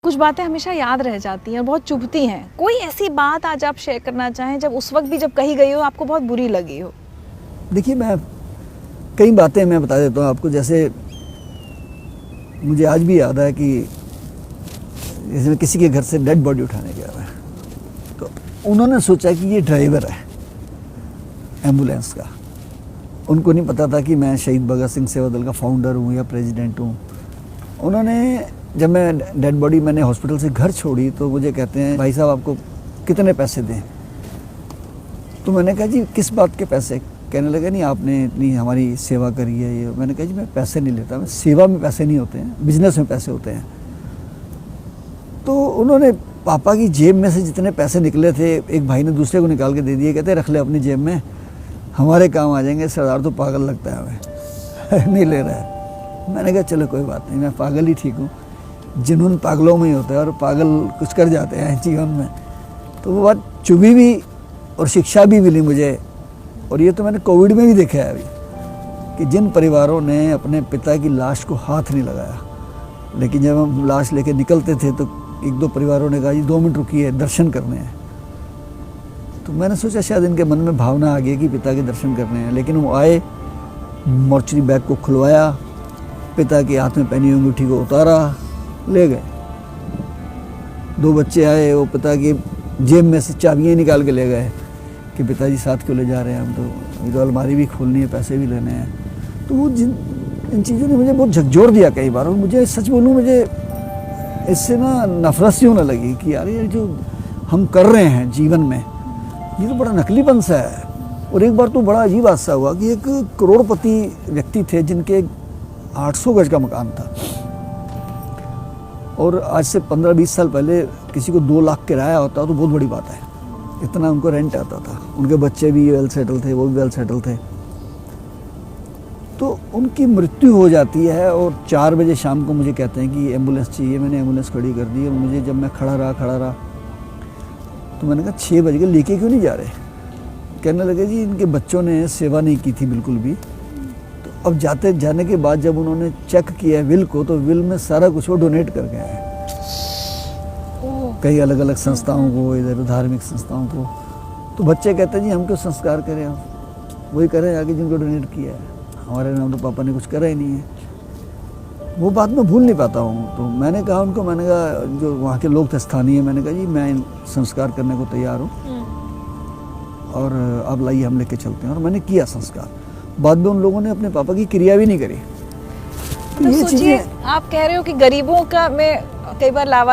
कुछ बातें हमेशा याद रह जाती हैं और बहुत चुभती हैं। कोई ऐसी बात आज आप शेयर करना चाहें जब उस वक्त भी जब कही गई हो आपको बहुत बुरी लगी हो? देखिए, मैं कई बातें मैं बता देता हूँ आपको। जैसे मुझे आज भी याद है कि जैसे मैं किसी के घर से डेड बॉडी उठाने गया था, तो उन्होंने सोचा कि ये ड्राइवर है एम्बुलेंस का। उनको नहीं पता था कि मैं शहीद भगत सिंह सेवा दल का फाउंडर हूँ या प्रेसिडेंट हूँ। उन्होंने जब मैं डेड बॉडी मैंने हॉस्पिटल से घर छोड़ी तो मुझे कहते हैं, भाई साहब आपको कितने पैसे दें? तो मैंने कहा जी किस बात के पैसे? कहने लगे नहीं आपने इतनी हमारी सेवा करी है ये। मैंने कहा जी मैं पैसे नहीं लेता, मैं सेवा में पैसे नहीं होते हैं, बिजनेस में पैसे होते हैं। तो उन्होंने पापा की जेब में से जितने पैसे निकले थे एक भाई ने दूसरे को निकाल के दे दिए। कहते रख ले अपनी जेब में, हमारे काम आ जाएंगे। सरदार तो पागल लगता है हमें नहीं ले रहा है। मैंने कहा चलो कोई बात नहीं, मैं पागल ही ठीक हूँ। जुनून पागलों में ही होता है और पागल कुछ कर जाते हैं जीवन में। तो वो बात चुभी भी और शिक्षा भी मिली मुझे। और ये तो मैंने कोविड में भी देखा है अभी कि जिन परिवारों ने अपने पिता की लाश को हाथ नहीं लगाया, लेकिन जब हम लाश लेके निकलते थे तो एक दो परिवारों ने कहा जी 2 मिनट रुकिए, दर्शन करने हैं। तो मैंने सोचा शायद इनके मन में भावना आ गई कि पिता के दर्शन करने हैं। लेकिन वो आए, मोर्चरी बैग को खुलवाया, पिता के हाथ में पहनी हुई अंगूठी को उतारा, ले गए। 2 बच्चे आए, वो पिता की जेब में से चाबियाँ निकाल के ले गए कि पिताजी साथ क्यों ले जा रहे हैं हम, तो ये तो अलमारी भी खोलनी है, पैसे भी लेने हैं। तो वो इन चीज़ों ने मुझे बहुत झकझोर दिया कई बार। और मुझे सच बोलूँ, मुझे इससे ना नफरत सी होने लगी कि यार ये जो हम कर रहे हैं जीवन में ये तो बड़ा नकलीपन सा है। और एक बार तो बड़ा अजीब हादसा हुआ कि एक करोड़पति व्यक्ति थे जिनके 800 गज का मकान था, और आज से 15-20 साल पहले किसी को 2 लाख किराया होता तो बहुत बड़ी बात है। इतना उनको रेंट आता था। उनके बच्चे भी वेल सेटल थे, वो भी वेल सेटल थे। तो उनकी मृत्यु हो जाती है और 4 बजे शाम को मुझे कहते हैं कि एम्बुलेंस चाहिए। मैंने एम्बुलेंस खड़ी कर दी। और मुझे जब मैं खड़ा रहा तो मैंने कहा 6 बज गए, लेके क्यों नहीं जा रहे? कहने लगे जी इनके बच्चों ने सेवा नहीं की थी बिल्कुल भी। तो अब जाने के बाद जब उन्होंने चेक किया विल को, तो विल में सारा कुछ वो डोनेट कर गए हैं कई अलग अलग संस्थाओं को, इधर धार्मिक संस्थाओं को। तो बच्चे कहते हैं जी हम क्यों संस्कार करें, आप वही करें आगे जिनको डोनेट किया है, हमारे नाम तो पापा ने कुछ करा ही नहीं है। वो बात मैं भूल नहीं पाता हूँ। तो मैंने कहा उनको, मैंने कहा जो वहाँ के लोग थे स्थानीय, मैंने कहा जी मैं संस्कार करने को तैयार हूँ और अब लाइए हम लेके चलते हैं। और मैंने किया संस्कार। बाद में उन लोगों ने अपने पापा की क्रिया भी नहीं करी। तो सोचिए, आप कह रहे हो कि गरीबों का में कई बार लावा